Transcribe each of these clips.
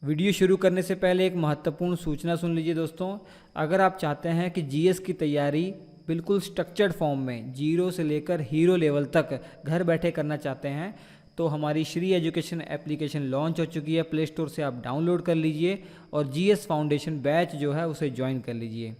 Video शुरू करने से पहले एक महत्वपूर्ण सूचना सुन लीजिए दोस्तों। अगर आप चाहते हैं कि जीएस की तैयारी बिल्कुल स्ट्रक्चर्ड फॉर्म में जीरो से लेकर हीरो लेवल तक घर बैठे करना चाहते हैं तो हमारी श्री एजुकेशन एप्लीकेशन लॉन्च हो चुकी है। प्ले स्टोर से आप डाउनलोड कर लीजिए और जीएस फाउंडेशन बैच जो है उसे ज्वाइन कर लीजिए।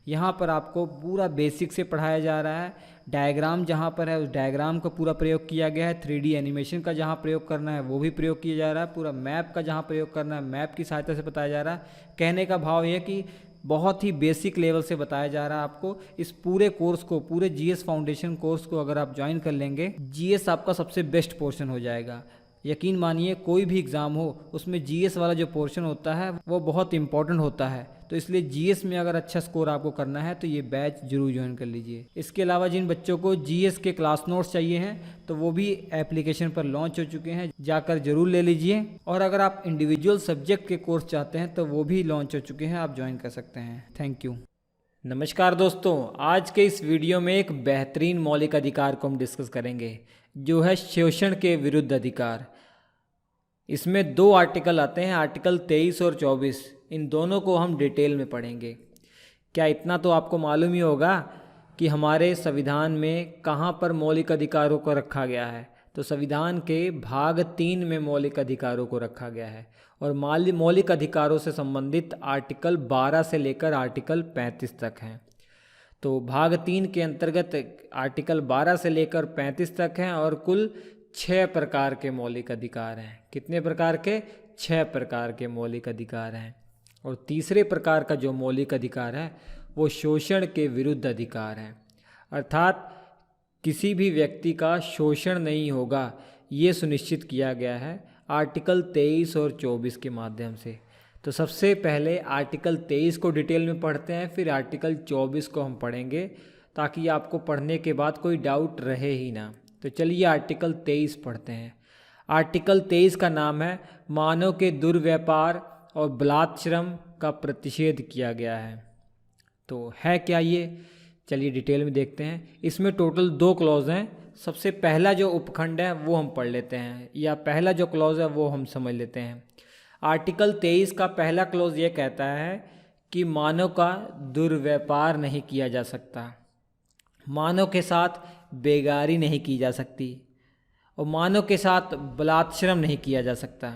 यहाँ पर आपको पूरा बेसिक से पढ़ाया जा रहा है। डायग्राम जहाँ पर है उस डायग्राम का पूरा प्रयोग किया गया है। 3D एनिमेशन का जहाँ प्रयोग करना है वो भी प्रयोग किया जा रहा है। पूरा मैप का जहाँ प्रयोग करना है मैप की सहायता से बताया जा रहा है। कहने का भाव यह कि बहुत ही बेसिक लेवल से बताया जा रहा है आपको। इस पूरे कोर्स को, पूरे जीएस फाउंडेशन कोर्स को अगर आप ज्वाइन कर लेंगे, जीएस आपका सबसे बेस्ट पोर्शन हो जाएगा। यकीन मानिए कोई भी एग्ज़ाम हो उसमें जीएस वाला जो पोर्शन होता है वो बहुत इंपॉर्टेंट होता है। तो इसलिए जीएस में अगर अच्छा स्कोर आपको करना है तो ये बैच जरूर ज्वाइन कर लीजिए। इसके अलावा जिन बच्चों को जीएस के क्लास नोट्स चाहिए हैं तो वो भी एप्लीकेशन पर लॉन्च हो चुके हैं, जाकर जरूर ले लीजिए। और अगर आप इंडिविजुअल सब्जेक्ट के कोर्स चाहते हैं तो वो भी लॉन्च हो चुके हैं, आप ज्वाइन कर सकते हैं। Thank you. नमस्कार दोस्तों, आज के इस वीडियो में एक बेहतरीन मौलिक अधिकार को हम डिस्कस करेंगे जो है शोषण के विरुद्ध अधिकार। इसमें दो आर्टिकल आते हैं, आर्टिकल 23 और 24। इन दोनों को हम डिटेल में पढ़ेंगे। क्या इतना तो आपको मालूम ही होगा कि हमारे संविधान में कहाँ पर मौलिक अधिकारों को रखा गया है। तो संविधान के भाग 3 में मौलिक अधिकारों को रखा गया है और मौलिक अधिकारों से संबंधित आर्टिकल 12 से लेकर आर्टिकल 35 तक हैं। तो भाग 3 के अंतर्गत आर्टिकल 12 से लेकर 35 तक हैं और कुल 6 प्रकार के मौलिक अधिकार हैं। कितने प्रकार के? 6 प्रकार के मौलिक अधिकार हैं। और तीसरे प्रकार का जो मौलिक अधिकार है वो शोषण के विरुद्ध अधिकार है, अर्थात किसी भी व्यक्ति का शोषण नहीं होगा ये सुनिश्चित किया गया है आर्टिकल 23 और 24 के माध्यम से। तो सबसे पहले आर्टिकल 23 को डिटेल में पढ़ते हैं, फिर आर्टिकल 24 को हम पढ़ेंगे ताकि आपको पढ़ने के बाद कोई डाउट रहे ही ना। तो चलिए आर्टिकल 23 पढ़ते हैं। आर्टिकल 23 का नाम है मानव के दुर्व्यापार और बलात्श्रम का प्रतिषेध किया गया है। तो है क्या ये? चलिए डिटेल में देखते हैं। इसमें टोटल 2 क्लॉज हैं। सबसे पहला जो उपखंड है वो हम पढ़ लेते हैं, या पहला जो क्लॉज है वो हम समझ लेते हैं। आर्टिकल 23 का पहला क्लॉज ये कहता है कि मानव का दुर्व्यापार नहीं किया जा सकता, मानव के साथ बेगारी नहीं की जा सकती और मानव के साथ बलात्श्रम नहीं किया जा सकता।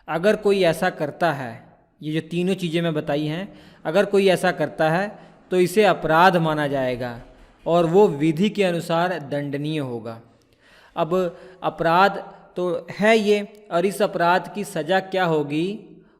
अगर कोई ऐसा करता है, ये जो तीनों चीज़ें मैं बताई हैं, अगर कोई ऐसा करता है तो इसे अपराध माना जाएगा और वो विधि के अनुसार दंडनीय होगा। अब अपराध तो है ये, और इस अपराध की सज़ा क्या होगी?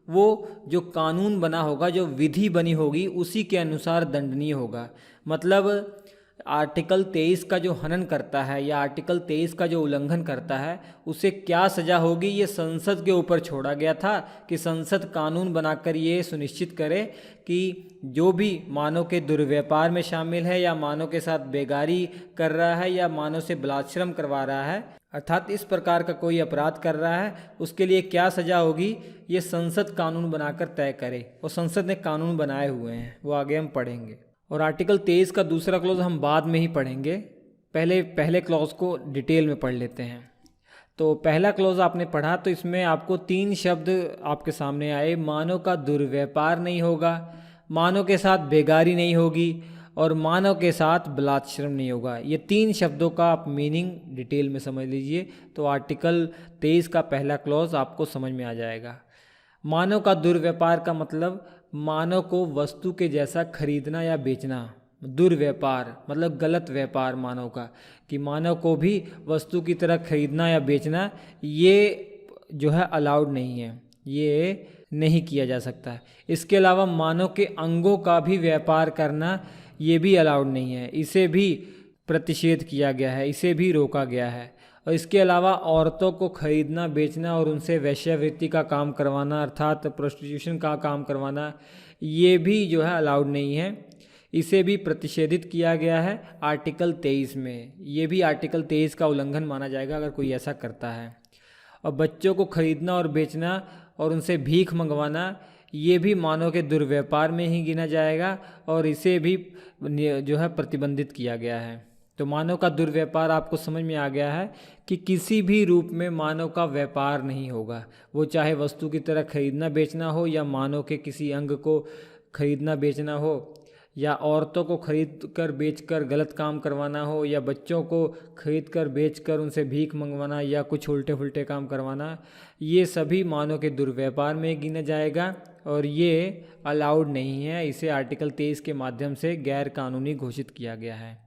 वो जो कानून बना होगा, जो विधि बनी होगी उसी के अनुसार दंडनीय होगा। मतलब आर्टिकल 23 का जो हनन करता है या आर्टिकल 23 का जो उल्लंघन करता है उसे क्या सज़ा होगी ये संसद के ऊपर छोड़ा गया था कि संसद कानून बनाकर ये सुनिश्चित करे कि जो भी मानव के दुर्व्यापार में शामिल है या मानव के साथ बेगारी कर रहा है या मानव से बलात्श्रम करवा रहा है, अर्थात इस प्रकार का कोई अपराध कर रहा है, उसके लिए क्या सज़ा होगी ये संसद कानून बनाकर तय करे। और संसद ने कानून बनाए हुए हैं, वो आगे हम पढ़ेंगे। और आर्टिकल 23 का दूसरा क्लॉज हम बाद में ही पढ़ेंगे, पहले क्लॉज को डिटेल में पढ़ लेते हैं। तो पहला क्लॉज आपने पढ़ा तो इसमें आपको 3 शब्द आपके सामने आए, मानव का दुर्व्यापार नहीं होगा, मानव के साथ बेगारी नहीं होगी और मानव के साथ बलात्श्रम नहीं होगा। ये 3 शब्दों का आप मीनिंग डिटेल में समझ लीजिए तो आर्टिकल 23 का पहला क्लॉज आपको समझ में आ जाएगा। मानव का दुर्व्यापार का मतलब मानव को वस्तु के जैसा खरीदना या बेचना। दुर्व्यापार मतलब गलत व्यापार मानव का, कि मानव को भी वस्तु की तरह खरीदना या बेचना ये जो है अलाउड नहीं है, ये नहीं किया जा सकता। इसके अलावा मानव के अंगों का भी व्यापार करना ये भी अलाउड नहीं है, इसे भी प्रतिषेध किया गया है, इसे भी रोका गया है। और इसके अलावा औरतों को खरीदना, बेचना और उनसे वेश्यावृत्ति का काम करवाना अर्थात प्रोस्टिट्यूशन का काम करवाना ये भी जो है अलाउड नहीं है, इसे भी प्रतिषेधित किया गया है आर्टिकल 23 में। ये भी आर्टिकल 23 का उल्लंघन माना जाएगा अगर कोई ऐसा करता है। और बच्चों को खरीदना और बेचना और उनसे भीख मंगवाना ये भी मानव के दुर्व्यापार में ही गिना जाएगा और इसे भी जो है प्रतिबंधित किया गया है। तो मानव का दुर्व्यापार आपको समझ में आ गया है कि किसी भी रूप में मानव का व्यापार नहीं होगा, वो चाहे वस्तु की तरह खरीदना बेचना हो, या मानव के किसी अंग को खरीदना बेचना हो, या औरतों को खरीद कर बेच कर गलत काम करवाना हो, या बच्चों को खरीद कर बेच कर उनसे भीख मंगवाना, या कुछ उल्टे फुल्टे काम करवाना, ये सभी मानव के दुर्व्यापार में गिना जाएगा और ये अलाउड नहीं है। इसे आर्टिकल 23 के माध्यम से गैर कानूनी घोषित किया गया है।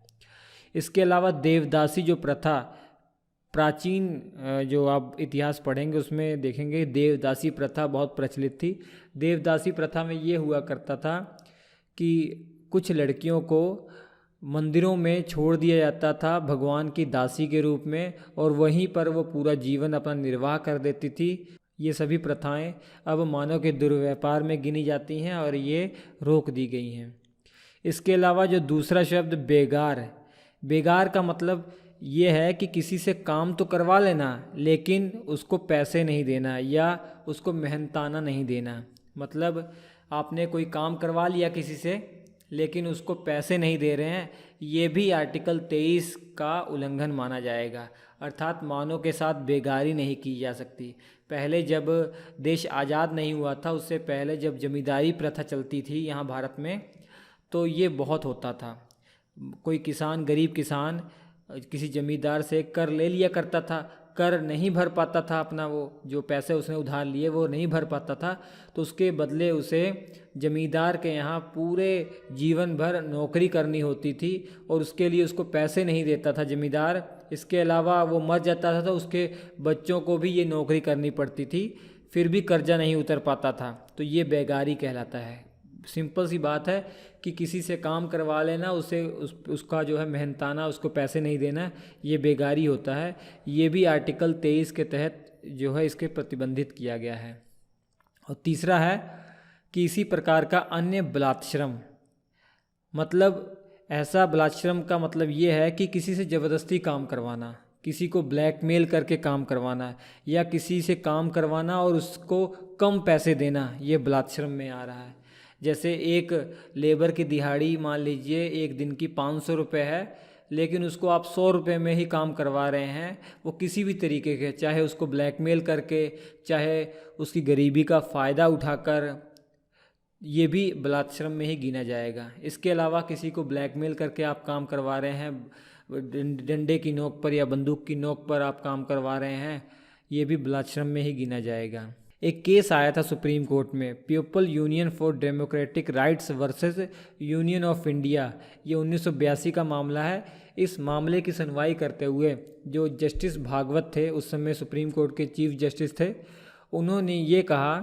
इसके अलावा देवदासी जो प्रथा, प्राचीन जो आप इतिहास पढ़ेंगे उसमें देखेंगे देवदासी प्रथा बहुत प्रचलित थी। देवदासी प्रथा में ये हुआ करता था कि कुछ लड़कियों को मंदिरों में छोड़ दिया जाता था भगवान की दासी के रूप में, और वहीं पर वो पूरा जीवन अपना निर्वाह कर देती थी। ये सभी प्रथाएं अब मानव के दुर्व्यापार में गिनी जाती हैं और ये रोक दी गई हैं। इसके अलावा जो दूसरा शब्द बेगार है, बेगार का मतलब ये है कि किसी से काम तो करवा लेना लेकिन उसको पैसे नहीं देना या उसको मेहनताना नहीं देना। मतलब आपने कोई काम करवा लिया किसी से लेकिन उसको पैसे नहीं दे रहे हैं, ये भी आर्टिकल 23 का उल्लंघन माना जाएगा। अर्थात मानव के साथ बेगारी नहीं की जा सकती। पहले जब देश आज़ाद नहीं हुआ था, उससे पहले जब जमींदारी प्रथा चलती थी यहाँ भारत में, तो ये बहुत होता था। कोई किसान, गरीब किसान किसी जमींदार से कर ले लिया करता था, कर नहीं भर पाता था, अपना वो जो पैसे उसने उधार लिए वो नहीं भर पाता था, तो उसके बदले उसे जमींदार के यहाँ पूरे जीवन भर नौकरी करनी होती थी और उसके लिए उसको पैसे नहीं देता था जमींदार। इसके अलावा वो मर जाता था तो उसके बच्चों को भी ये नौकरी करनी पड़ती थी, फिर भी कर्जा नहीं उतर पाता था। तो ये बेगारी कहलाता है। सिंपल सी बात है कि किसी से काम करवा लेना, उसका जो है मेहनताना, उसको पैसे नहीं देना, ये बेगारी होता है। ये भी आर्टिकल 23 के तहत जो है इसके प्रतिबंधित किया गया है। और तीसरा है कि इसी प्रकार का अन्य बलात्श्रम, मतलब ऐसा बलात्श्रम का मतलब ये है कि किसी से ज़बरदस्ती काम करवाना, किसी को ब्लैकमेल करके काम करवाना, या किसी से काम करवाना और उसको कम पैसे देना, ये बलात्श्रम में आ रहा है। जैसे एक लेबर की दिहाड़ी मान लीजिए एक दिन की 500 रुपये है, लेकिन उसको आप 100 रुपये में ही काम करवा रहे हैं, वो किसी भी तरीके के, चाहे उसको ब्लैकमेल करके, चाहे उसकी गरीबी का फ़ायदा उठाकर, ये भी बलात्श्रम में ही गिना जाएगा। इसके अलावा किसी को ब्लैकमेल करके आप काम करवा रहे हैं, डंडे की नोक पर या बंदूक की नोक पर आप काम करवा रहे हैं, ये भी बलात्श्रम में ही गिना जाएगा। एक केस आया था सुप्रीम कोर्ट में, people union for democratic rights versus union of India, ये 1982 का मामला है। इस मामले की सुनवाई करते हुए जो जस्टिस भागवत थे, उस समय सुप्रीम कोर्ट के चीफ जस्टिस थे, उन्होंने ये कहा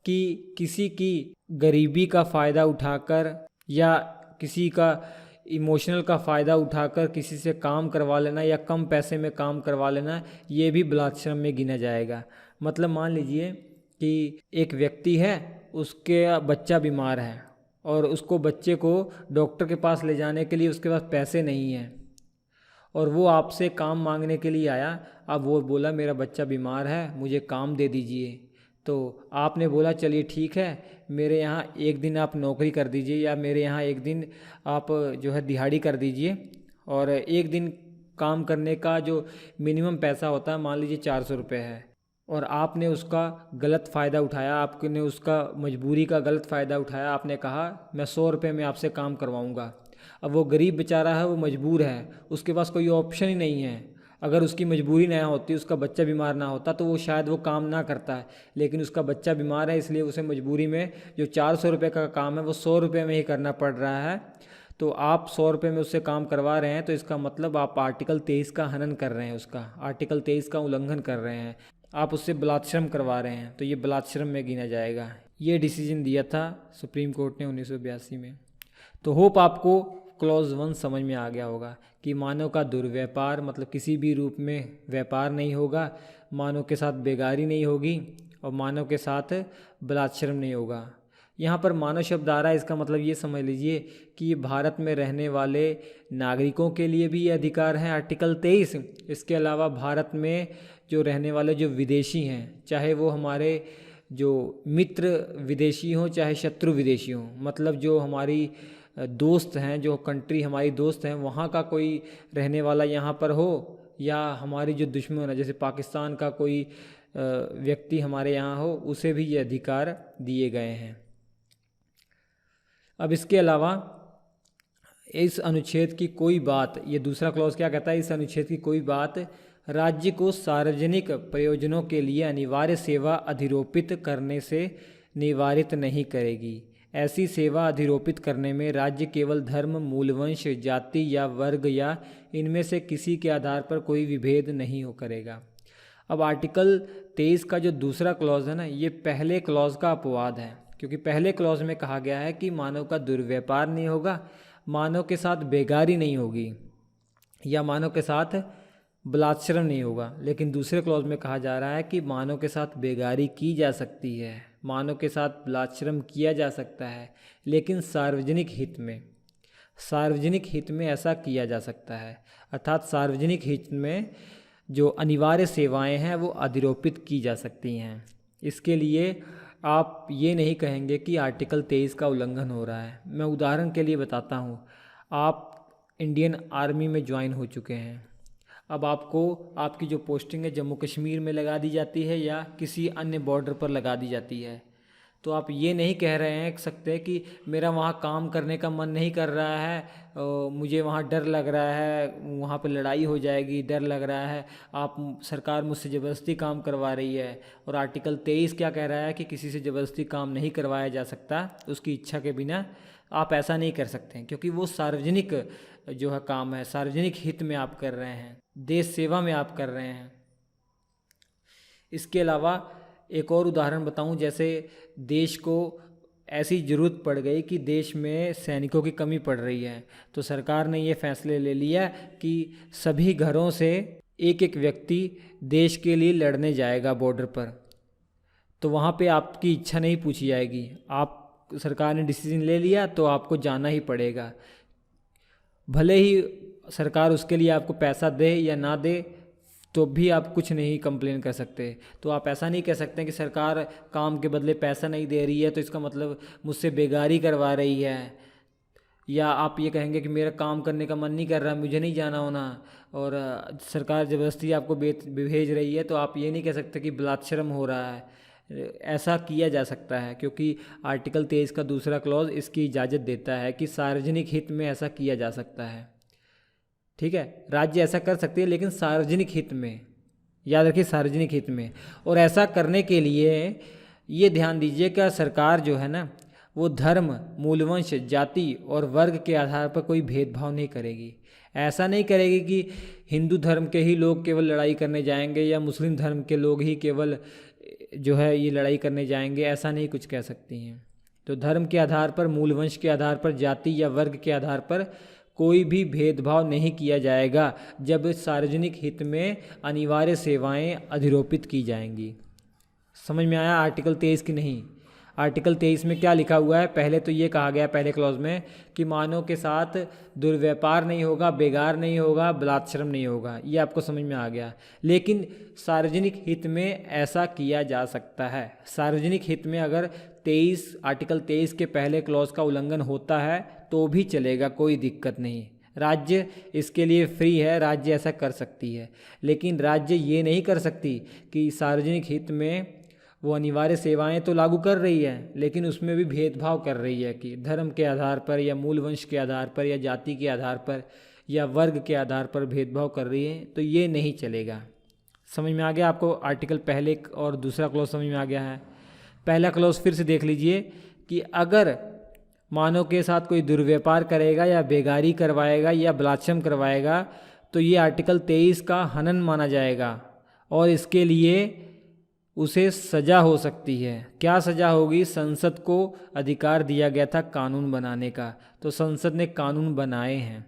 कि किसी की गरीबी का फ़ायदा उठाकर या किसी का इमोशनल का फ़ायदा उठाकर किसी से काम करवा लेना या कम पैसे में काम करवा लेना, ये भी बलात्श्रम में गिना जाएगा। मतलब मान लीजिए कि एक व्यक्ति है, उसके बच्चा बीमार है और उसको बच्चे को डॉक्टर के पास ले जाने के लिए उसके पास पैसे नहीं हैं और वो आपसे काम मांगने के लिए आया। अब वो बोला मेरा बच्चा बीमार है, मुझे काम दे दीजिए। तो आपने बोला चलिए ठीक है, मेरे यहाँ एक दिन आप नौकरी कर दीजिए या मेरे यहाँ एक दिन आप जो है दिहाड़ी कर दीजिए, और एक दिन काम करने का जो मिनिमम पैसा होता है मान लीजिए 400 रुपये है, और आपने उसका गलत फ़ायदा उठाया, आपने उसका मजबूरी का गलत फ़ायदा उठाया। आपने कहा मैं 100 रुपये में आपसे काम करवाऊँगा। अब वो गरीब बेचारा है, वो मजबूर है, उसके पास कोई ऑप्शन ही नहीं है। अगर उसकी मजबूरी ना होती, उसका बच्चा बीमार ना होता, तो वो शायद वो काम ना करता है, लेकिन उसका बच्चा बीमार है इसलिए उसे मजबूरी में जो 400 रुपये का काम है वो 100 रुपये में ही करना पड़ रहा है। तो आप 100 रुपये में उससे काम करवा रहे हैं, तो इसका मतलब आप आर्टिकल 23 का हनन कर रहे हैं, उसका आर्टिकल 23 का उल्लंघन कर रहे हैं, आप उससे बलात्श्रम करवा रहे हैं, तो ये बलात्श्रम में गिना जाएगा। ये डिसीजन दिया था सुप्रीम कोर्ट ने 1982 में। तो होप आपको क्लॉज 1 समझ में आ गया होगा कि मानव का दुर्व्यापार मतलब किसी भी रूप में व्यापार नहीं होगा, मानव के साथ बेगारी नहीं होगी और मानव के साथ बलात्श्रम नहीं होगा। यहाँ पर मानव शब्द आ रहा है, इसका मतलब ये समझ लीजिए कि ये भारत में रहने वाले नागरिकों के लिए भी ये अधिकार है आर्टिकल 23। इसके अलावा भारत में जो रहने वाले जो विदेशी हैं, चाहे वो हमारे जो मित्र विदेशी हों चाहे शत्रु विदेशी हों, मतलब जो हमारी दोस्त हैं, जो कंट्री हमारी दोस्त हैं, वहाँ का कोई रहने वाला यहाँ पर हो, या हमारी जो दुश्मन है जैसे पाकिस्तान का कोई व्यक्ति हमारे यहाँ हो, उसे भी ये अधिकार दिए गए हैं। अब इसके अलावा इस अनुच्छेद की कोई बात, ये दूसरा क्लॉज क्या कहता है, इस अनुच्छेद की कोई बात राज्य को सार्वजनिक प्रयोजनों के लिए अनिवार्य सेवा अधिरोपित करने से निवारित नहीं करेगी। ऐसी सेवा अधिरोपित करने में राज्य केवल धर्म, मूलवंश, जाति या वर्ग या इनमें से किसी के आधार पर कोई विभेद नहीं हो करेगा। अब आर्टिकल 23 का जो दूसरा क्लॉज है ना, ये पहले क्लॉज का अपवाद है, क्योंकि पहले क्लॉज में कहा गया है कि मानव का दुर्व्यापार नहीं होगा, मानव के साथ बेगारी नहीं होगी, या मानव के साथ बलात्श्रम नहीं होगा। लेकिन दूसरे क्लॉज में कहा जा रहा है कि मानव के साथ बेगारी की जा सकती है, मानव के साथ बलात्श्रम किया जा सकता है, लेकिन सार्वजनिक हित में, सार्वजनिक हित में ऐसा किया जा सकता है। अर्थात सार्वजनिक हित में जो अनिवार्य सेवाएं हैं वो अधिरोपित की जा सकती हैं। इसके लिए आप ये नहीं कहेंगे कि आर्टिकल 23 का उल्लंघन हो रहा है। मैं उदाहरण के लिए बताता हूँ, आप इंडियन आर्मी में ज्वाइन हो चुके हैं, अब आपको आपकी जो पोस्टिंग है जम्मू कश्मीर में लगा दी जाती है या किसी अन्य बॉर्डर पर लगा दी जाती है, तो आप ये नहीं कह रहे हैं सकते कि मेरा वहाँ काम करने का मन नहीं कर रहा है, मुझे वहाँ डर लग रहा है, वहाँ पर लड़ाई हो जाएगी, डर लग रहा है, आप सरकार मुझसे ज़बरदस्ती काम करवा रही है। और आर्टिकल 23 क्या कह रहा है कि किसी से ज़बरदस्ती काम नहीं करवाया जा सकता उसकी इच्छा के बिना। आप ऐसा नहीं कर सकते हैं, क्योंकि वो सार्वजनिक जो है काम है, सार्वजनिक हित में आप कर रहे हैं, देश सेवा में आप कर रहे हैं। इसके अलावा एक और उदाहरण बताऊं, जैसे देश को ऐसी ज़रूरत पड़ गई कि देश में सैनिकों की कमी पड़ रही है, तो सरकार ने ये फैसले ले लिया कि सभी घरों से एक एक व्यक्ति देश के लिए लड़ने जाएगा बॉर्डर पर। तो वहाँ पे आपकी इच्छा नहीं पूछी जाएगी, आप सरकार ने डिसीजन ले लिया तो आपको जाना ही पड़ेगा, भले ही सरकार उसके लिए आपको पैसा दे या ना दे, तो भी आप कुछ नहीं कंप्लेन कर सकते। तो आप ऐसा नहीं कह सकते कि सरकार काम के बदले पैसा नहीं दे रही है तो इसका मतलब मुझसे बेगारी करवा रही है, या आप ये कहेंगे कि मेरा काम करने का मन नहीं कर रहा, मुझे नहीं जाना होना, और सरकार ज़बरदस्ती आपको भेज रही है, तो आप ये नहीं कह सकते कि बलात्श्रम हो रहा है। ऐसा किया जा सकता है, क्योंकि आर्टिकल 23 का दूसरा क्लॉज इसकी इजाज़त देता है कि सार्वजनिक हित में ऐसा किया जा सकता है। ठीक है, राज्य ऐसा कर सकती है, लेकिन सार्वजनिक हित में, याद रखिए सार्वजनिक हित में। और ऐसा करने के लिए ये ध्यान दीजिए कि सरकार जो है ना, वो धर्म, मूलवंश, जाति और वर्ग के आधार पर कोई भेदभाव नहीं करेगी। ऐसा नहीं करेगी कि हिंदू धर्म के ही लोग केवल लड़ाई करने जाएंगे या मुस्लिम धर्म के लोग ही केवल जो है ये लड़ाई करने जाएंगे, ऐसा नहीं कुछ कह सकती हैं। तो धर्म के आधार पर, मूलवंश के आधार पर, जाति या वर्ग के आधार पर कोई भी भेदभाव नहीं किया जाएगा जब सार्वजनिक हित में अनिवार्य सेवाएं अधिरोपित की जाएंगी। समझ में आया आर्टिकल 23 की नहीं? आर्टिकल 23 में क्या लिखा हुआ है? पहले तो ये कहा गया पहले क्लॉज में कि मानव के साथ दुर्व्यापार नहीं होगा, बेगार नहीं होगा, बलात्श्रम नहीं होगा, ये आपको समझ में आ गया। लेकिन सार्वजनिक हित में ऐसा किया जा सकता है। सार्वजनिक हित में अगर आर्टिकल 23 के पहले क्लॉज का उल्लंघन होता है तो भी चलेगा, कोई दिक्कत नहीं। राज्य इसके लिए फ्री है, राज्य ऐसा कर सकती है। लेकिन राज्य ये नहीं कर सकती कि सार्वजनिक हित में वो अनिवार्य सेवाएं तो लागू कर रही है, लेकिन उसमें भी भेदभाव कर रही है कि धर्म के आधार पर या मूलवंश के आधार पर या जाति के आधार पर या वर्ग के आधार पर भेदभाव कर रही है, तो ये नहीं चलेगा। समझ में आ गया आपको? आर्टिकल पहले और दूसरा क्लॉज समझ में आ गया है। पहला क्लॉज फिर से देख लीजिए कि अगर मानव के साथ कोई दुर्व्यापार करेगा या बेगारी करवाएगा या बलात्संग करवाएगा तो ये आर्टिकल 23 का हनन माना जाएगा और इसके लिए उसे सज़ा हो सकती है। क्या सज़ा होगी? संसद को अधिकार दिया गया था कानून बनाने का, तो संसद ने कानून बनाए हैं।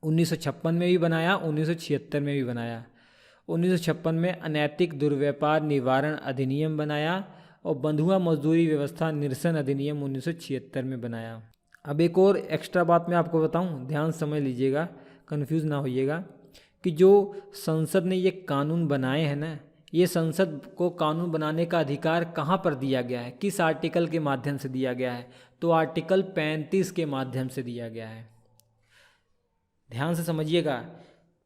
1956 में भी बनाया, 1976 में भी बनाया। 1956 में अनैतिक दुर्व्यापार निवारण अधिनियम बनाया और बंधुआ मजदूरी व्यवस्था निरसन अधिनियम 1976 में बनाया। अब एक और एक्स्ट्रा बात मैं आपको बताऊं, ध्यान समझ लीजिएगा, कंफ्यूज ना होइएगा, कि जो संसद ने ये कानून बनाए हैं ना, ये संसद को कानून बनाने का अधिकार कहाँ पर दिया गया है, किस आर्टिकल के माध्यम से दिया गया है? तो आर्टिकल 35 के माध्यम से दिया गया है। ध्यान से समझिएगा।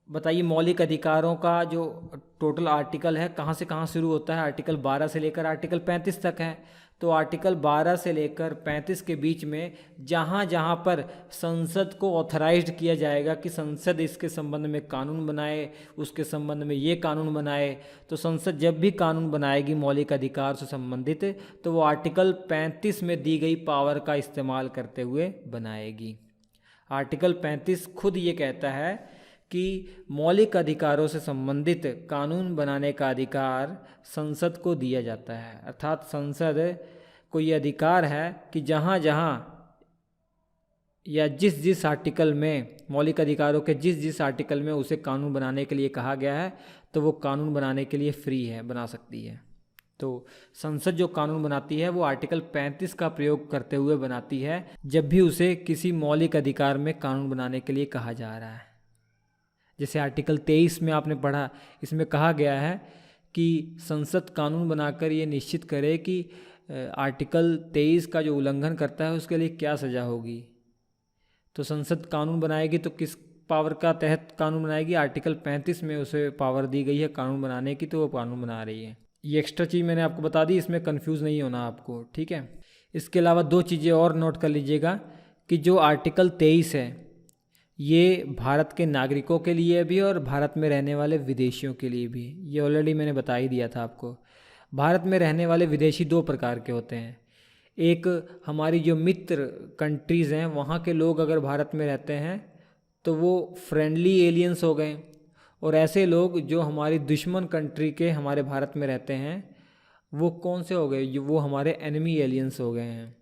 बताइए, मौलिक अधिकारों का जो टोटल आर्टिकल है कहाँ से कहाँ शुरू होता है? आर्टिकल 12 से लेकर आर्टिकल 35 तक है। तो आर्टिकल 12 से लेकर 35 के बीच में जहाँ जहाँ पर संसद को ऑथराइज्ड किया जाएगा कि संसद इसके संबंध में कानून बनाए, उसके संबंध में ये कानून बनाए, तो संसद जब भी कानून बनाएगी मौलिक अधिकार से संबंधित, तो वो आर्टिकल 35 में दी गई पावर का इस्तेमाल करते हुए बनाएगी। आर्टिकल 35 खुद ये कहता है कि मौलिक अधिकारों से संबंधित कानून बनाने का अधिकार संसद को दिया जाता है। अर्थात संसद को ये अधिकार है कि जहाँ जहाँ या जिस जिस आर्टिकल में, मौलिक अधिकारों के जिस जिस आर्टिकल में उसे कानून बनाने के लिए कहा गया है, तो वो कानून बनाने के लिए फ्री है, बना सकती है। तो संसद जो कानून बनाती है वो आर्टिकल 35 का प्रयोग करते हुए बनाती है, जब भी उसे किसी मौलिक अधिकार में कानून बनाने के लिए कहा जा रहा है। जैसे आर्टिकल 23 में आपने पढ़ा, इसमें कहा गया है कि संसद कानून बनाकर ये निश्चित करे कि आर्टिकल 23 का जो उल्लंघन करता है उसके लिए क्या सज़ा होगी। तो संसद कानून बनाएगी तो किस पावर का तहत कानून बनाएगी? आर्टिकल 35 में उसे पावर दी गई है कानून बनाने की, तो वो कानून बना रही है। ये एक्स्ट्रा चीज़ मैंने आपको बता दी, इसमें कंफ्यूज नहीं होना आपको, ठीक है। इसके अलावा दो चीज़ें और नोट कर लीजिएगा कि जो आर्टिकल 23 है ये भारत के नागरिकों के लिए भी और भारत में रहने वाले विदेशियों के लिए भी। ये ऑलरेडी मैंने बता ही दिया था आपको। भारत में रहने वाले विदेशी दो प्रकार के होते हैं। एक हमारी जो मित्र कंट्रीज़ हैं वहाँ के लोग अगर भारत में रहते हैं तो वो फ्रेंडली एलियंस हो गए, और ऐसे लोग जो हमारी दुश्मन कंट्री के हमारे भारत में रहते हैं वो कौन से हो गए? वो हमारे एनिमी एलियंस हो गए हैं।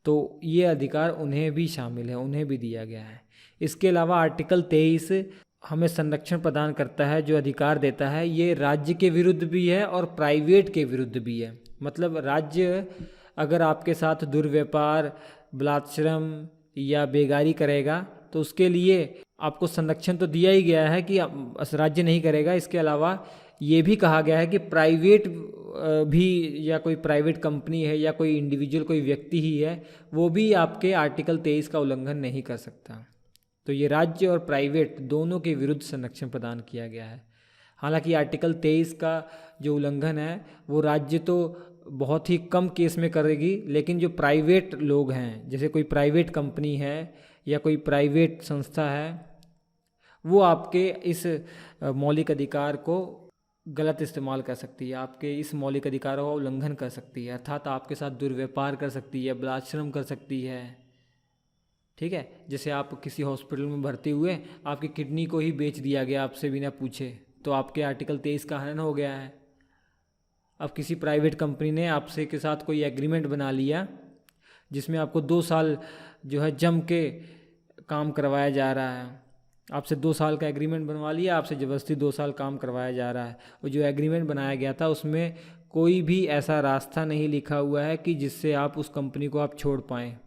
तो ये अधिकार उन्हें भी शामिल है, उन्हें भी दिया गया है। इसके अलावा आर्टिकल 23 हमें संरक्षण प्रदान करता है, जो अधिकार देता है ये राज्य के विरुद्ध भी है और प्राइवेट के विरुद्ध भी है। मतलब राज्य अगर आपके साथ दुर्व्यापार, बलात्श्रम या बेगारी करेगा तो उसके लिए आपको संरक्षण तो दिया ही गया है कि राज्य नहीं करेगा। इसके अलावा ये भी कहा गया है कि प्राइवेट भी, या कोई प्राइवेट कंपनी है या कोई इंडिविजुअल, कोई व्यक्ति ही है, वो भी आपके आर्टिकल 23 का उल्लंघन नहीं कर सकता। तो ये राज्य और प्राइवेट दोनों के विरुद्ध संरक्षण प्रदान किया गया है। हालांकि आर्टिकल 23 का जो उल्लंघन है वो राज्य तो बहुत ही कम केस में करेगी, लेकिन जो प्राइवेट लोग हैं, जैसे कोई प्राइवेट कंपनी है या कोई प्राइवेट संस्था है, वो आपके इस मौलिक अधिकार को गलत इस्तेमाल कर सकती है, आपके इस मौलिक अधिकारों का उल्लंघन कर सकती है। अर्थात आपके साथ दुर्व्यापार कर सकती है, बलात्श्रम कर सकती है, ठीक है। जैसे आप किसी हॉस्पिटल में भर्ती हुए, आपकी किडनी को ही बेच दिया गया आपसे बिना पूछे, तो आपके आर्टिकल 23 का हनन हो गया है। अब किसी प्राइवेट कंपनी ने आपसे के साथ कोई एग्रीमेंट बना लिया जिसमें आपको 2 साल जो है जम के काम करवाया जा रहा है, आपसे 2 साल का एग्रीमेंट बनवा लिया, आपसे ज़बरदस्ती 2 साल काम करवाया जा रहा है, और जो एग्रीमेंट बनाया गया था उसमें कोई भी ऐसा रास्ता नहीं लिखा हुआ है कि जिससे आप उस कंपनी को आप छोड़ पाएँ,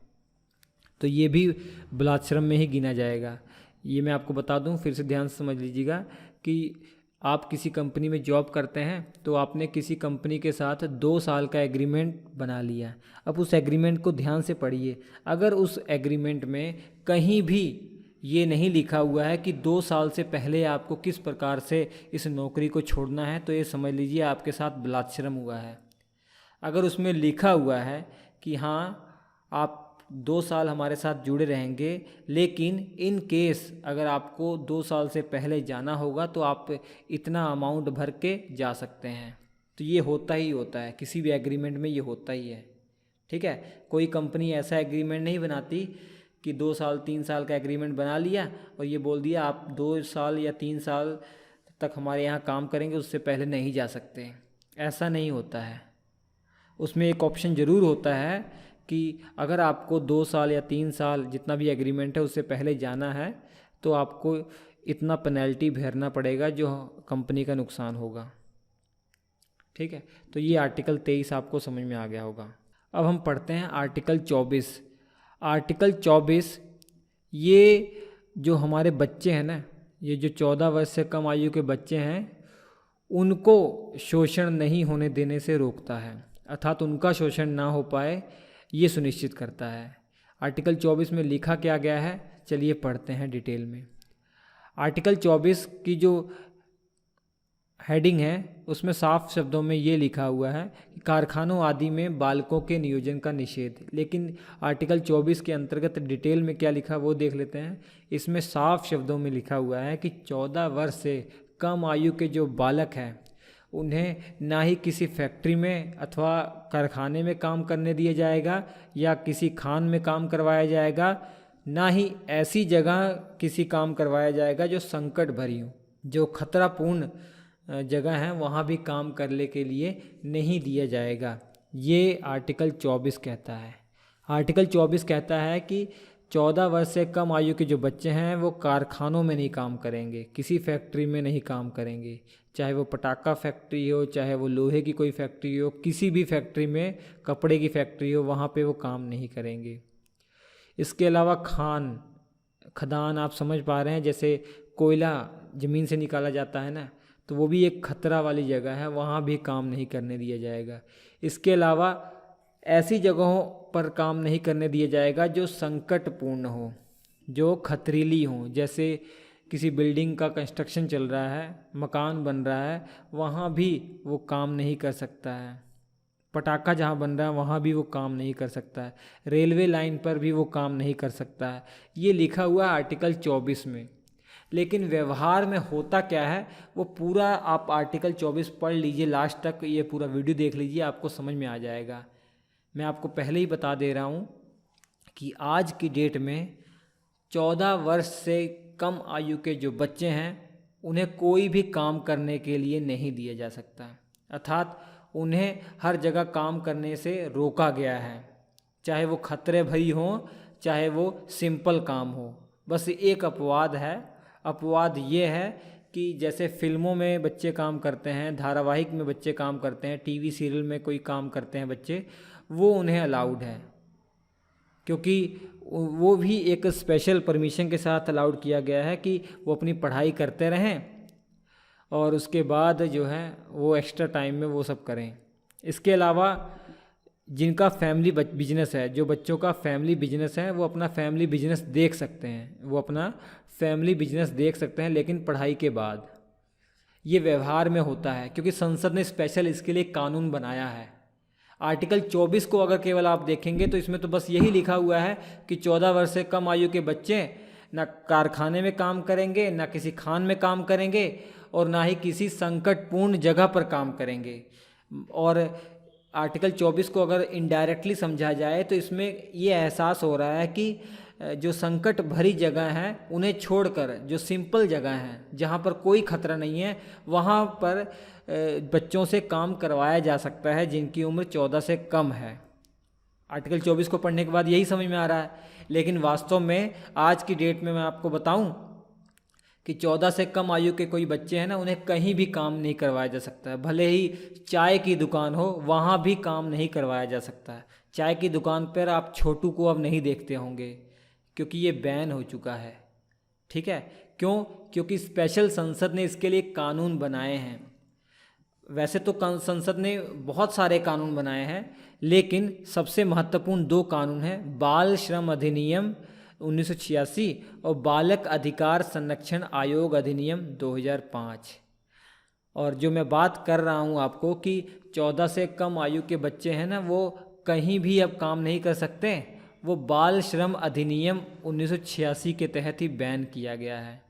तो ये भी बलात्श्रम में ही गिना जाएगा। ये मैं आपको बता दूं, फिर से ध्यान से समझ लीजिएगा कि आप किसी कंपनी में जॉब करते हैं तो आपने किसी कंपनी के साथ 2 साल का एग्रीमेंट बना लिया। अब उस एग्रीमेंट को ध्यान से पढ़िए। अगर उस एग्रीमेंट में कहीं भी ये नहीं लिखा हुआ है कि 2 साल से पहले आपको किस प्रकार से इस नौकरी को छोड़ना है, तो ये समझ लीजिए आपके साथ बलात्श्रम हुआ है। अगर उसमें लिखा हुआ है कि हाँ आप 2 साल हमारे साथ जुड़े रहेंगे, लेकिन इन केस अगर आपको 2 साल से पहले जाना होगा तो आप इतना अमाउंट भर के जा सकते हैं, तो ये होता ही होता है, किसी भी एग्रीमेंट में ये होता ही है, ठीक है। कोई कंपनी ऐसा एग्रीमेंट नहीं बनाती कि 2 साल 3 साल का एग्रीमेंट बना लिया और ये बोल दिया आप 2 साल या 3 साल तक हमारे यहाँ काम करेंगे, उससे पहले नहीं जा सकते। ऐसा नहीं होता है। उसमें एक ऑप्शन ज़रूर होता है कि अगर आपको 2 साल या 3 साल जितना भी एग्रीमेंट है उससे पहले जाना है तो आपको इतना पेनल्टी भरना पड़ेगा जो कंपनी का नुकसान होगा, ठीक है। तो ये आर्टिकल 23 आपको समझ में आ गया होगा। अब हम पढ़ते हैं आर्टिकल 24। आर्टिकल 24 ये जो हमारे बच्चे हैं ना, ये जो 14 वर्ष से कम आयु के बच्चे हैं उनको शोषण नहीं होने देने से रोकता है, अर्थात उनका शोषण ना हो पाए ये सुनिश्चित करता है। आर्टिकल 24 में लिखा क्या गया है, चलिए पढ़ते हैं डिटेल में। आर्टिकल 24 की जो हेडिंग है उसमें साफ शब्दों में ये लिखा हुआ है कि कारखानों आदि में बालकों के नियोजन का निषेध। लेकिन आर्टिकल 24 के अंतर्गत डिटेल में क्या लिखा वो देख लेते हैं। इसमें साफ शब्दों में लिखा हुआ है कि 14 वर्ष से कम आयु के जो बालक हैं उन्हें ना ही किसी फैक्ट्री में अथवा कारखाने में काम करने दिया जाएगा या किसी खान में काम करवाया जाएगा, ना ही ऐसी जगह किसी काम करवाया जाएगा जो संकट भरी हो, जो खतरापूर्ण जगह है वहाँ भी काम करने के लिए नहीं दिया जाएगा। ये आर्टिकल 24 कहता है। आर्टिकल 24 कहता है कि 14 वर्ष से कम आयु के जो बच्चे हैं वो कारखानों में नहीं काम करेंगे, किसी फैक्ट्री में नहीं काम करेंगे, चाहे वो पटाखा फैक्ट्री हो, चाहे वो लोहे की कोई फैक्ट्री हो, किसी भी फैक्ट्री में, कपड़े की फैक्ट्री हो, वहाँ पे वो काम नहीं करेंगे। इसके अलावा खदान आप समझ पा रहे हैं, जैसे कोयला ज़मीन से निकाला जाता है ना, तो वो भी एक खतरा वाली जगह है, वहाँ भी काम नहीं करने दिया जाएगा। इसके अलावा ऐसी जगहों पर काम नहीं करने दिया जाएगा जो संकटपूर्ण हो, जो खतरीली हो, जैसे किसी बिल्डिंग का कंस्ट्रक्शन चल रहा है, मकान बन रहा है, वहाँ भी वो काम नहीं कर सकता है। पटाखा जहाँ बन रहा है वहाँ भी वो काम नहीं कर सकता है। रेलवे लाइन पर भी वो काम नहीं कर सकता है। ये लिखा हुआ है आर्टिकल 24 में। लेकिन व्यवहार में होता क्या है वो पूरा आप आर्टिकल 24 पढ़ लीजिए, लास्ट तक ये पूरा वीडियो देख लीजिए, आपको समझ में आ जाएगा। मैं आपको पहले ही बता दे रहा हूँ कि आज की डेट में 14 वर्ष से कम आयु के जो बच्चे हैं उन्हें कोई भी काम करने के लिए नहीं दिया जा सकता, अर्थात उन्हें हर जगह काम करने से रोका गया है, चाहे वो खतरे भरी हो, चाहे वो सिंपल काम हो। बस एक अपवाद है, अपवाद ये है कि जैसे फिल्मों में बच्चे काम करते हैं, धारावाहिक में बच्चे काम करते हैं, टीवी सीरियल में कोई काम करते हैं बच्चे, वो उन्हें अलाउड है, क्योंकि वो भी एक स्पेशल परमिशन के साथ अलाउड किया गया है कि वो अपनी पढ़ाई करते रहें और उसके बाद जो है वो एक्स्ट्रा टाइम में वो सब करें। इसके अलावा जिनका फैमिली बिजनेस है, जो बच्चों का फैमिली बिजनेस है, वो अपना फैमिली बिजनेस देख सकते हैं, वो अपना फैमिली बिजनेस देख सकते हैं, लेकिन पढ़ाई के बाद। ये व्यवहार में होता है क्योंकि संसद ने स्पेशल इसके लिए कानून बनाया है। आर्टिकल 24 को अगर केवल आप देखेंगे तो इसमें तो बस यही लिखा हुआ है कि 14 वर्ष से कम आयु के बच्चे ना कारखाने में काम करेंगे, ना किसी खान में काम करेंगे और ना ही किसी संकटपूर्ण जगह पर काम करेंगे। और आर्टिकल 24 को अगर इनडायरेक्टली समझा जाए तो इसमें ये एहसास हो रहा है कि जो संकट भरी जगह हैं उन्हें छोड़कर जो सिंपल जगह हैं, जहाँ पर कोई खतरा नहीं है, वहाँ पर बच्चों से काम करवाया जा सकता है जिनकी उम्र 14 से कम है। आर्टिकल 24 को पढ़ने के बाद यही समझ में आ रहा है। लेकिन वास्तव में आज की डेट में मैं आपको बताऊं कि 14 से कम आयु के कोई बच्चे हैं ना, उन्हें कहीं भी काम नहीं करवाया जा सकता है। भले ही चाय की दुकान हो, वहाँ भी काम नहीं करवाया जा सकता है। चाय की दुकान पर आप छोटू को अब नहीं देखते होंगे क्योंकि ये बैन हो चुका है। ठीक है, क्यों? क्योंकि स्पेशल संसद ने इसके लिए कानून बनाए हैं। वैसे तो संसद ने बहुत सारे कानून बनाए हैं, लेकिन सबसे महत्वपूर्ण 2 कानून हैं, बाल श्रम अधिनियम 1986 और बालक अधिकार संरक्षण आयोग अधिनियम 2005। और जो मैं बात कर रहा हूँ आपको कि 14 से कम आयु के बच्चे हैं ना, वो कहीं भी अब काम नहीं कर सकते, वो बाल श्रम अधिनियम 1986 के तहत ही बैन किया गया है।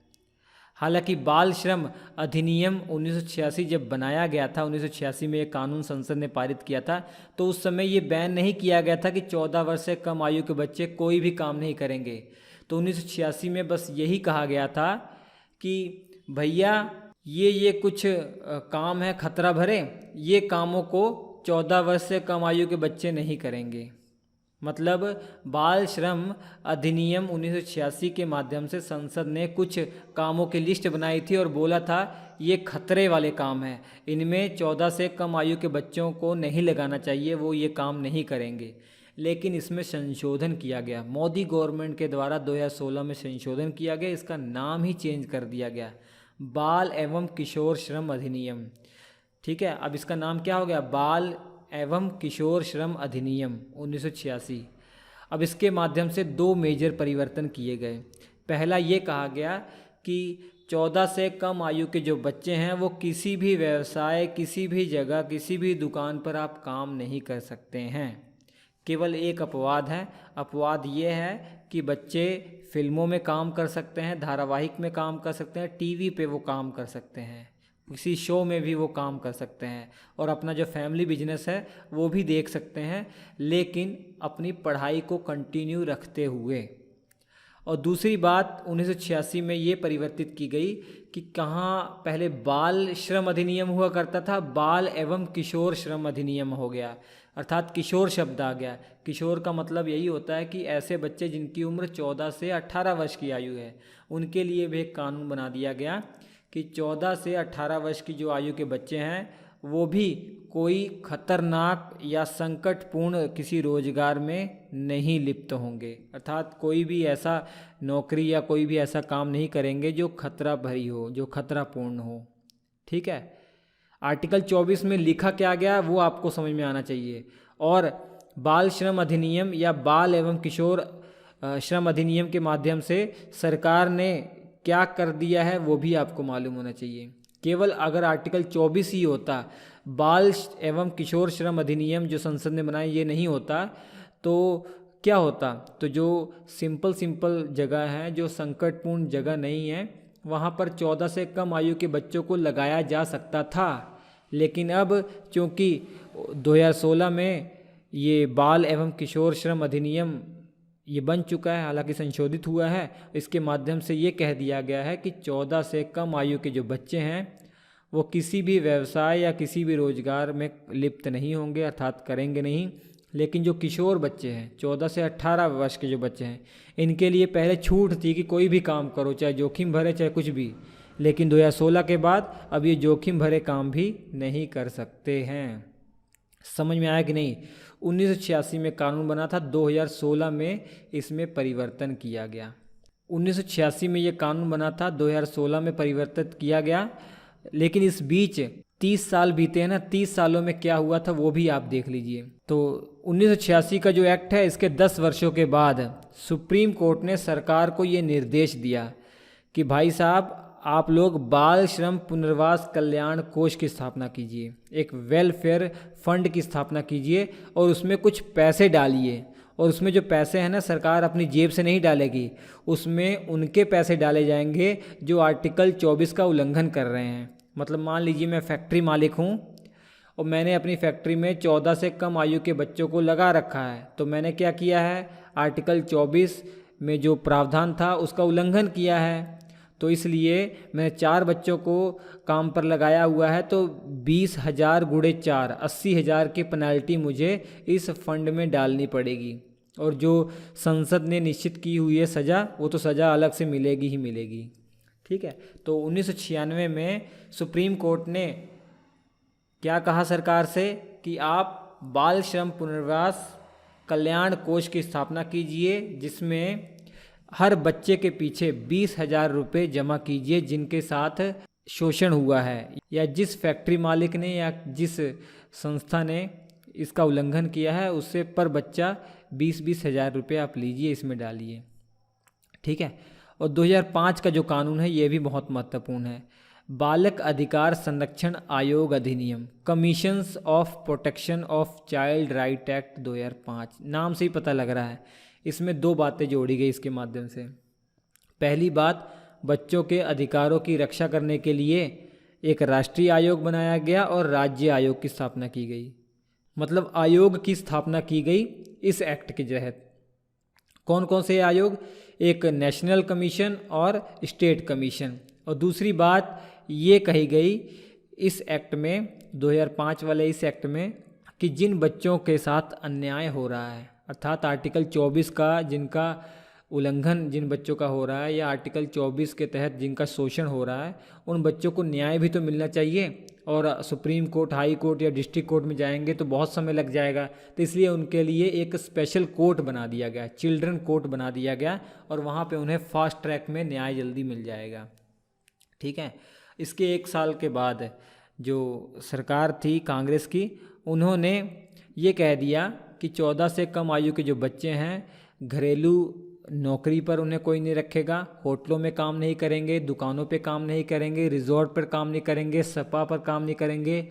हालांकि बाल श्रम अधिनियम 1986 जब बनाया गया था, 1986 में ये कानून संसद ने पारित किया था, तो उस समय ये बैन नहीं किया गया था कि 14 वर्ष से कम आयु के बच्चे कोई भी काम नहीं करेंगे। तो 1986 में बस यही कहा गया था कि भैया ये कुछ काम है खतरा भरे, ये कामों को 14 वर्ष से कम आयु के बच्चे नहीं करेंगे। मतलब बाल श्रम अधिनियम 1986 के माध्यम से संसद ने कुछ कामों की लिस्ट बनाई थी और बोला था ये खतरे वाले काम हैं, इनमें 14 से कम आयु के बच्चों को नहीं लगाना चाहिए, वो ये काम नहीं करेंगे। लेकिन इसमें संशोधन किया गया, मोदी गवर्नमेंट के द्वारा 2016 में संशोधन किया गया, इसका नाम ही चेंज कर दिया गया। बाल एवं किशोर श्रम अधिनियम। ठीक है, अब इसका नाम क्या हो गया, बाल एवं किशोर श्रम अधिनियम 1986। अब इसके माध्यम से दो मेजर परिवर्तन किए गए। पहला ये कहा गया कि 14 से कम आयु के जो बच्चे हैं वो किसी भी व्यवसाय, किसी भी जगह, किसी भी दुकान पर आप काम नहीं कर सकते हैं। केवल एक अपवाद है, अपवाद ये है कि बच्चे फिल्मों में काम कर सकते हैं, धारावाहिक में काम कर सकते हैं, टीवी पे वो काम कर सकते हैं, किसी शो में भी वो काम कर सकते हैं और अपना जो फैमिली बिजनेस है वो भी देख सकते हैं, लेकिन अपनी पढ़ाई को कंटिन्यू रखते हुए। और दूसरी बात 1986 में ये परिवर्तित की गई कि कहाँ पहले बाल श्रम अधिनियम हुआ करता था, बाल एवं किशोर श्रम अधिनियम हो गया, अर्थात किशोर शब्द आ गया। किशोर का मतलब यही होता है कि ऐसे बच्चे जिनकी उम्र 14 से 18 वर्ष की आयु है, उनके लिए भी एक कानून बना दिया गया कि 14 से 18 वर्ष की जो आयु के बच्चे हैं वो भी कोई खतरनाक या संकटपूर्ण किसी रोजगार में नहीं लिप्त होंगे, अर्थात कोई भी ऐसा नौकरी या कोई भी ऐसा काम नहीं करेंगे जो खतरा भरी हो, जो खतरापूर्ण हो। ठीक है, आर्टिकल 24 में लिखा क्या गया वो आपको समझ में आना चाहिए। और बाल श्रम अधिनियम या बाल एवं किशोर श्रम अधिनियम के माध्यम से सरकार ने क्या कर दिया है वो भी आपको मालूम होना चाहिए। केवल अगर आर्टिकल 24 ही होता, बाल एवं किशोर श्रम अधिनियम जो संसद ने बनाया ये नहीं होता, तो क्या होता, तो जो सिंपल जगह है, जो संकटपूर्ण जगह नहीं है, वहाँ पर 14 से कम आयु के बच्चों को लगाया जा सकता था। लेकिन अब चूँकि 2016 में ये बाल एवं किशोर श्रम अधिनियम ये बन चुका है, हालांकि संशोधित हुआ है, इसके माध्यम से ये कह दिया गया है कि 14 से कम आयु के जो बच्चे हैं वो किसी भी व्यवसाय या किसी भी रोजगार में लिप्त नहीं होंगे, अर्थात करेंगे नहीं। लेकिन जो किशोर बच्चे हैं, 14 से 18 वर्ष के जो बच्चे हैं, इनके लिए पहले छूट थी कि कोई भी काम करो, चाहे जोखिम भरे चाहे कुछ भी, लेकिन 2016 के बाद अब ये जोखिम भरे काम भी नहीं कर सकते हैं। समझ में आया कि नहीं? 1986 में कानून बना था, 2016 में इसमें परिवर्तन किया गया। 1986 में ये कानून बना था, 2016 में परिवर्तित किया गया, लेकिन इस बीच 30 साल बीते हैं ना, 30 सालों में क्या हुआ था वो भी आप देख लीजिए। तो 1986 का जो एक्ट है, इसके 10 वर्षों के बाद सुप्रीम कोर्ट ने सरकार को ये निर्देश दिया कि भाई साहब आप लोग बाल श्रम पुनर्वास कल्याण कोष की स्थापना कीजिए, एक वेलफेयर फंड की स्थापना कीजिए और उसमें कुछ पैसे डालिए। और उसमें जो पैसे हैं ना, सरकार अपनी जेब से नहीं डालेगी, उसमें उनके पैसे डाले जाएंगे जो आर्टिकल 24 का उल्लंघन कर रहे हैं। मतलब मान लीजिए मैं फैक्ट्री मालिक हूँ और मैंने अपनी फैक्ट्री में 14 से कम आयु के बच्चों को लगा रखा है, तो मैंने क्या किया है, आर्टिकल 24 में जो प्रावधान था उसका उल्लंघन किया है। तो इसलिए मैंने 4 बच्चों को काम पर लगाया हुआ है, तो 20,000 गुणे 4 80,000 की पेनल्टी मुझे इस फंड में डालनी पड़ेगी। और जो संसद ने निश्चित की हुई है सज़ा, वो तो सज़ा अलग से मिलेगी ही मिलेगी। ठीक है, तो 1996 में सुप्रीम कोर्ट ने क्या कहा सरकार से कि आप बाल श्रम पुनर्वास कल्याण कोष की स्थापना कीजिए, जिसमें हर बच्चे के पीछे 20,000 रुपये जमा कीजिए जिनके साथ शोषण हुआ है, या जिस फैक्ट्री मालिक ने या जिस संस्था ने इसका उल्लंघन किया है उससे पर बच्चा 20-20 हज़ार रुपये आप लीजिए, इसमें डालिए। ठीक है, और 2005 का जो कानून है ये भी बहुत महत्वपूर्ण है, बालक अधिकार संरक्षण आयोग अधिनियम, commissions of protection of child right act 2005, नाम से ही पता लग रहा है। इसमें 2 बातें जोड़ी गई इसके माध्यम से। पहली बात, बच्चों के अधिकारों की रक्षा करने के लिए एक राष्ट्रीय आयोग बनाया गया और राज्य आयोग की स्थापना की गई। मतलब आयोग की स्थापना की गई इस एक्ट के तहत। कौन कौन से आयोग? एक नेशनल कमीशन और स्टेट कमीशन। और दूसरी बात ये कही गई इस एक्ट में, 2005 वाले इस एक्ट में, कि जिन बच्चों के साथ अन्याय हो रहा है, अर्थात आर्टिकल 24 का जिनका उल्लंघन जिन बच्चों का हो रहा है या आर्टिकल 24 के तहत जिनका शोषण हो रहा है, उन बच्चों को न्याय भी तो मिलना चाहिए। और सुप्रीम कोर्ट, हाई कोर्ट या डिस्ट्रिक्ट कोर्ट में जाएंगे तो बहुत समय लग जाएगा, तो इसलिए उनके लिए एक स्पेशल कोर्ट बना दिया गया, चिल्ड्रन कोर्ट बना दिया गया, और वहाँ पे उन्हें फास्ट ट्रैक में न्याय जल्दी मिल जाएगा। ठीक है। इसके 1 साल के बाद जो सरकार थी कांग्रेस की, उन्होंने ये कह दिया कि 14 से कम आयु के जो बच्चे हैं, घरेलू नौकरी पर उन्हें कोई नहीं रखेगा, होटलों में काम नहीं करेंगे, दुकानों पे काम नहीं करेंगे, रिजॉर्ट पर काम नहीं करेंगे, स्पा पर काम नहीं करेंगे,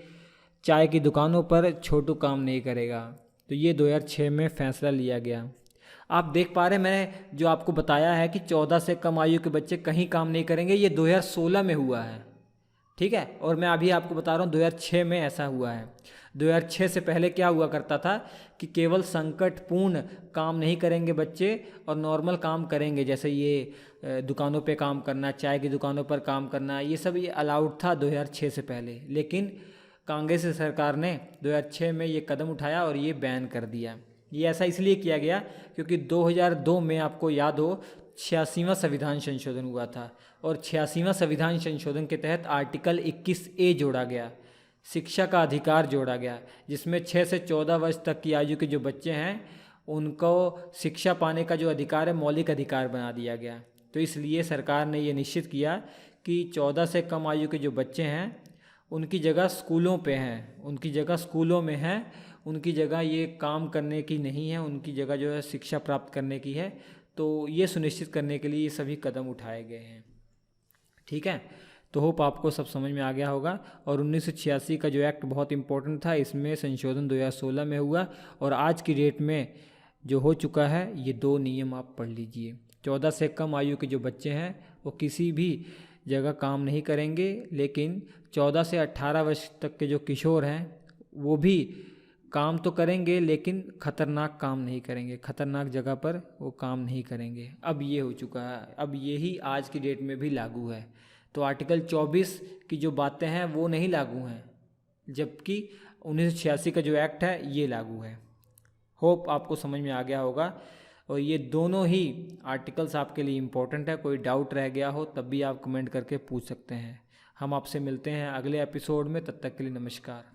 चाय की दुकानों पर छोटू काम नहीं करेगा। तो ये 2006 में फैसला लिया गया। आप देख पा रहे हैं, मैंने जो आपको बताया है कि 14 से कम आयु के बच्चे कहीं काम नहीं करेंगे, ये 2016 में हुआ है, ठीक है। और मैं अभी आपको बता रहा हूँ 2006 में ऐसा हुआ है। 2006 से पहले क्या हुआ करता था कि केवल संकटपूर्ण काम नहीं करेंगे बच्चे और नॉर्मल काम करेंगे, जैसे ये दुकानों पे काम करना, चाय की दुकानों पर काम करना, ये सब ये अलाउड था 2006 से पहले। लेकिन कांग्रेस सरकार ने 2006 में ये कदम उठाया और ये बैन कर दिया। ये ऐसा इसलिए किया गया क्योंकि 2002 में आपको याद हो 86वां संविधान संशोधन हुआ था और 86वां संविधान संशोधन के तहत आर्टिकल 21A जोड़ा गया, शिक्षा का अधिकार जोड़ा गया, जिसमें 6 से 14 वर्ष तक की आयु के जो बच्चे हैं उनको शिक्षा पाने का जो अधिकार है मौलिक अधिकार बना दिया गया। तो इसलिए सरकार ने ये निश्चित किया कि 14 से कम आयु के जो बच्चे हैं उनकी जगह स्कूलों पे हैं, उनकी जगह स्कूलों में हैं, उनकी जगह ये काम करने की नहीं है, उनकी जगह जो है शिक्षा प्राप्त करने की है। तो ये सुनिश्चित करने के लिए ये सभी कदम उठाए गए हैं, ठीक है। तो होप आपको सब समझ में आ गया होगा। और 1986 का जो एक्ट बहुत इंपॉर्टेंट था, इसमें संशोधन 2016 में हुआ और आज की डेट में जो हो चुका है ये 2 नियम आप पढ़ लीजिए। 14 से कम आयु के जो बच्चे हैं वो किसी भी जगह काम नहीं करेंगे, लेकिन 14 से 18 वर्ष तक के जो किशोर हैं वो भी काम तो करेंगे लेकिन खतरनाक काम नहीं करेंगे, खतरनाक जगह पर वो काम नहीं करेंगे। अब ये हो चुका है, अब यही आज की डेट में भी लागू है। तो आर्टिकल 24 की जो बातें हैं वो नहीं लागू हैं, जबकि 1986 का जो एक्ट है ये लागू है। होप आपको समझ में आ गया होगा। और ये दोनों ही आर्टिकल्स आपके लिए इम्पोर्टेंट है। कोई डाउट रह गया हो तब भी आप कमेंट करके पूछ सकते हैं। हम आपसे मिलते हैं अगले एपिसोड में, तब तक के लिए नमस्कार।